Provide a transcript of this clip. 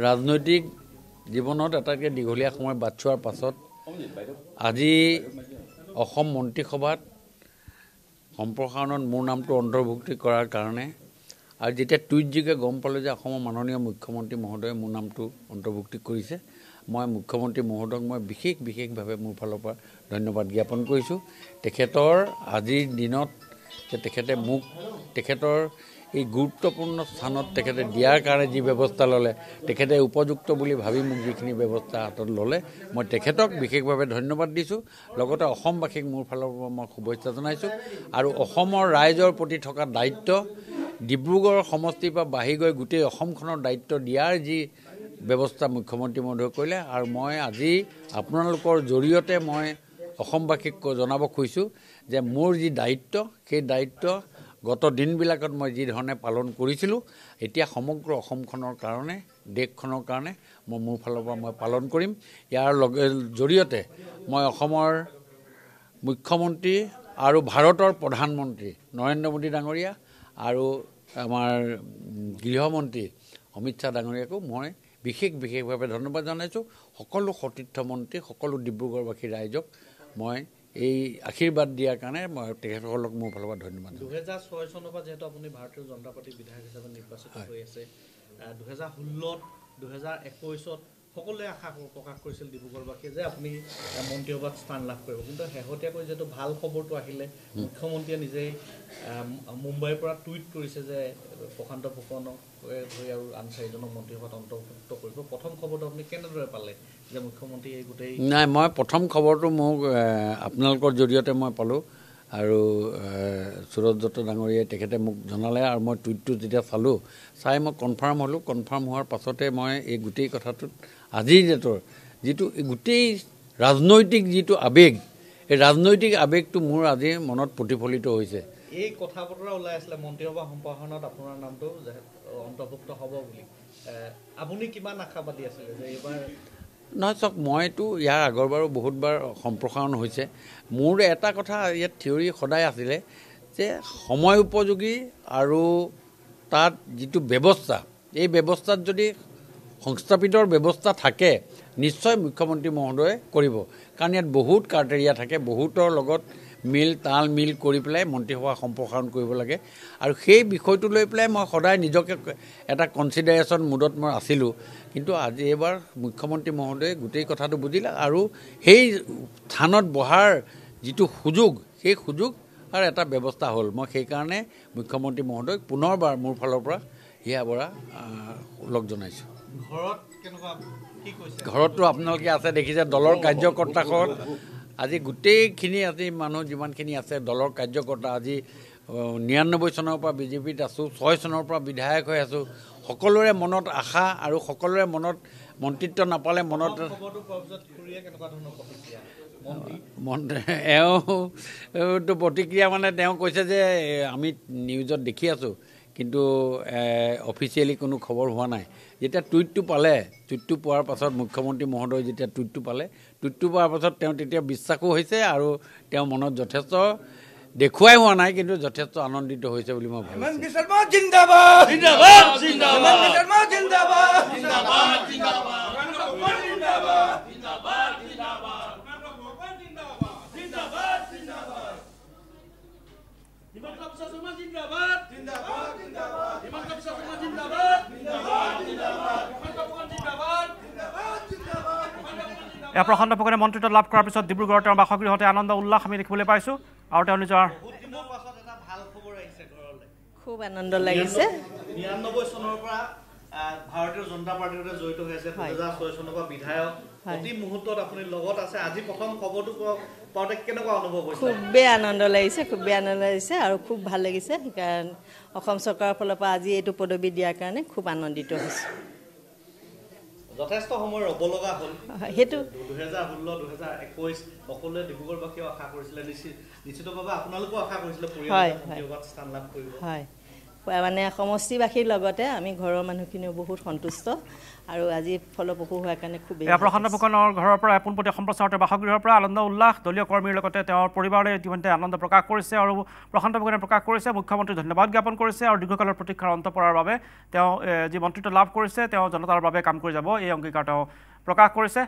ৰাজনৈতিক জীৱনত এটাকে দীঘলীয়া সময় বাট চোৱাৰ পাছত আজি অসম মন্ত্ৰীসভাত সম্প্ৰসাৰণত মোৰ নামটো অন্তৰ্ভুক্তি কৰাৰ কাৰণে আৰু যেতিয়া টুইটযোগে গম পালোঁ যে অসমৰ মাননীয় মুখ্যমন্ত্ৰী মহোদয়ে মোৰ নামটো অন্তৰ্ভুক্তি কৰিছে মই মুখ্যমন্ত্ৰী মহোদয়ক মই বিশেষভাৱে মোৰ ফালৰ পৰা ধন্যবাদ জ্ঞাপন কৰিছোঁ তেখেতৰ আজিৰ দিনত যে তেখেতে মোক তেখেতৰ এই গুৰুত্বপূৰ্ণ স্থানত তেখেতে দিয়াৰ কাৰণে যি ব্যৱস্থা ল'লে তেখেতে উপযুক্ত বুলি ভাবি মোক যিখিনি ব্যৱস্থা হাতত ল'লে মই তেখেতক বিশেষভাৱে ধন্যবাদ দিছোঁ লগতে অসমবাসীক মোৰ ফালৰ পৰা মই শুভেচ্ছা জনাইছোঁ আৰু অসমৰ ৰাইজৰ প্ৰতি থকা দায়িত্ব ডিব্ৰুগড় সমষ্টিৰ পৰা বাঢ়ি গৈ গোটেই অসমখনৰ দায়িত্ব দিয়াৰ যি ব্যৱস্থা মুখ্যমন্ত্ৰী মহোদয়ে কৰিলে আৰু মই আজি আপোনালোকৰ জৰিয়তে মই অসমবাসীক জনাব খুজিছোঁ যে মোৰ যি দায়িত্ব সেই দায়িত্ব গত দিনবিলাকত মই যি ধৰণে পালন কৰিছিলোঁ এতিয়া সমগ্ৰ অসমখনৰ কাৰণে দেশখনৰ কাৰণে মই মোৰ ফালৰ পৰা মই পালন কৰিম ইয়াৰ জৰিয়তে মই অসমৰ মুখ্যমন্ত্ৰী আৰু ভাৰতৰ প্ৰধানমন্ত্ৰী নৰেন্দ্ৰ মোদী ডাঙৰীয়া আৰু আমাৰ গৃহমন্ত্ৰী অমিত শ্বাহ ডাঙৰীয়াকো মই বিশেষভাৱে ধন্যবাদ জনাইছোঁ সকলো সতীৰ্থ মন্ত্ৰী সকলো ডিব্ৰুগড়বাসী ৰাইজক মই এই আশীৰ্বাদ দিয়াৰ কাৰণে মই তেখেতসকলক মোৰ ফালৰ পৰা ধন্যবাদ 2006 চনৰ পৰা যেহেতু আপুনি ভাৰতীয় জনতা পাৰ্টিৰ বিধায়ক হিচাপে নিৰ্বাচিত হৈ আছে 2016 2021 সকলোৱে আশা প্ৰকাশ কৰিছিল ডিব্ৰুগড়বাসীয়ে যে আপুনি মন্ত্ৰীসভাত স্থান লাভ কৰিব কিন্তু শেহতীয়াকৈ যেহেতু ভাল খবৰটো আহিলে মুখ্যমন্ত্ৰীয়ে নিজেই মুম্বাইৰ পৰা টুইট কৰিছে যে প্ৰশান্ত ফুকনক হৈ আৰু আন 4জনক মন্ত্ৰীসভাত অন্তৰ্ভুক্ত কৰিব প্ৰথম খবৰটো আপুনি কেনেদৰে পালে যে মুখ্যমন্ত্ৰী এই গোটেই নাই মই প্ৰথম খবৰটো মোক আপোনালোকৰ জৰিয়তে মই পালোঁ আৰু সুৰজ দত্ত ডাঙৰীয়াই তেখেতে মোক জনালে আৰু মই টুইটটো যেতিয়া চালোঁ চাই মই কনফাৰ্ম হ'লোঁ কনফাৰ্ম হোৱাৰ পাছতে মই এই গোটেই কথাটোত আজিৰ ডেটৰ যিটো গোটেই ৰাজনৈতিক যিটো আৱেগ এই ৰাজনৈতিক আৱেগটো মোৰ আজি মনত প্ৰতিফলিত হৈছে এই কথা বতৰা ওলাই আছিলে মন্ত্ৰীসভা সম্প্ৰসাৰণত আপোনাৰ নামটো অন্তৰ্ভুক্ত হ'ব বুলি আপুনি কিমান আশাবাদী আছিলে যে এইবাৰ নহয় চাওক মইতো ইয়াৰ আগৰবাৰো বহুতবাৰ সম্প্ৰসাৰণ হৈছে মোৰ এটা কথা ইয়াত থিয়ৰী সদায় আছিলে যে সময় উপযোগী আৰু তাত যিটো ব্যৱস্থা এই ব্যৱস্থাত যদি সংস্থাপিতৰ ব্যৱস্থা থাকে নিশ্চয় মুখ্যমন্ত্ৰী মহোদয়ে কৰিব কাৰণ ইয়াত বহুত ক্ৰাইটেৰিয়া থাকে বহুতৰ লগত তাল মিল কৰি পেলাই মন্ত্ৰীসভা সম্প্ৰসাৰণ কৰিব লাগে আৰু সেই বিষয়টো লৈ পেলাই মই সদায় নিজকে এটা কনচিডাৰেশ্যন মুডত মই আছিলোঁ কিন্তু আজি এবাৰ মুখ্যমন্ত্ৰী মহোদয়ে গোটেই কথাটো বুজিলে আৰু সেই স্থানত বহাৰ যিটো সুযোগ সেই সুযোগ আৰু এটা ব্যৱস্থা হ'ল মই সেইকাৰণে মুখ্যমন্ত্ৰী মহোদয়ক পুনৰবাৰ মোৰ ফালৰ পৰা হিয়া বৰা লগ জনাইছোঁ ঘৰততো আপোনালোকে আছে দেখিছে দলৰ কাৰ্যকৰ্তাসকল আজি গোটেইখিনি আজি মানুহ যিমানখিনি আছে দলৰ কাৰ্যকৰ্তা আজি 99 চনৰ পৰা বিজেপিত আছোঁ 6 চনৰ পৰা বিধায়ক হৈ আছোঁ সকলোৰে মনত আশা আৰু সকলোৰে মনত মন্ত্ৰিত্ব নাপালে মনত এওঁতো প্ৰতিক্ৰিয়া মানে তেওঁ কৈছে যে আমি নিউজত দেখি আছোঁ কিন্তু অফিচিয়েলি কোনো খবৰ হোৱা নাই যেতিয়া টুইটটো পালে টুইটটো পোৱাৰ পাছত মুখ্যমন্ত্ৰী মহোদয় যেতিয়া টুইটটো পালে টুইটটো পোৱাৰ পাছত তেওঁ তেতিয়া বিশ্বাসো হৈছে আৰু তেওঁ মনত যথেষ্ট দেখুৱাই হোৱা নাই কিন্তু যথেষ্ট আনন্দিত হৈছে বুলি মই প্ৰশান্ত ফুকনে মন্ত্ৰিত্ব লাভ কৰাৰ পিছত ডিব্ৰুগড়ৰ তেওঁৰ বাসগৃহতে আনন্দ উল্লাস আমি দেখিবলৈ পাইছোঁ আৰু তেওঁ নিজৰ খুব আনন্দ লাগিছে 99 চনৰ পৰা ভাৰতীয় জনতা পাৰ্টিৰ সৈতে জড়িত হৈ আছে 2006 চনৰ পৰা বিধায়ক প্ৰতি মুহূৰ্তত আপুনি লগত আছে আজি প্ৰথম খবৰটো পাওঁতে কেনেকুৱা অনুভৱ হৈছে খুবেই আনন্দ লাগিছে আৰু খুব ভাল লাগিছে কাৰণ অসম চৰকাৰৰ ফালৰ পৰা আজি এইটো পদবী দিয়াৰ কাৰণে খুব আনন্দিত হৈছোঁ যথেষ্ট সময় ৰ'ব লগা হ'ল সেইটো 2016 2021 সকলোৱে ডিব্ৰুগড়বাসীয়ে আশা কৰিছিলে নিশ্চিতভাৱে আপোনালোকেও আশা কৰিছিলে পৰিয়ালৰ স্থান লাভ কৰিব হয় মানে সমষ্টিবাসীৰ লগতে আমি ঘৰৰ মানুহখিনিও বহুত সন্তুষ্ট আৰু আজি ফলপ্ৰসূ হোৱাৰ কাৰণে খুবেই প্ৰশান্ত ফুকনৰ ঘৰৰ পৰা পোনপটীয়া সম্প্ৰচাৰত বাসগৃহৰ পৰা আনন্দ উল্লাস দলীয় কৰ্মীৰ লগতে তেওঁৰ পৰিবাৰে ইতিমধ্যে আনন্দ প্ৰকাশ কৰিছে আৰু প্ৰশান্ত ফুকনে প্ৰকাশ কৰিছে মুখ্যমন্ত্ৰী ধন্যবাদ জ্ঞাপন কৰিছে আৰু দীৰ্ঘকালৰ প্ৰতীক্ষাৰ অন্ত পৰাৰ বাবে তেওঁ যি মন্ত্ৰিত্ব লাভ কৰিছে তেওঁ জনতাৰ বাবে কাম কৰি যাব এই অংগীকাৰ তেওঁ প্ৰকাশ কৰিছে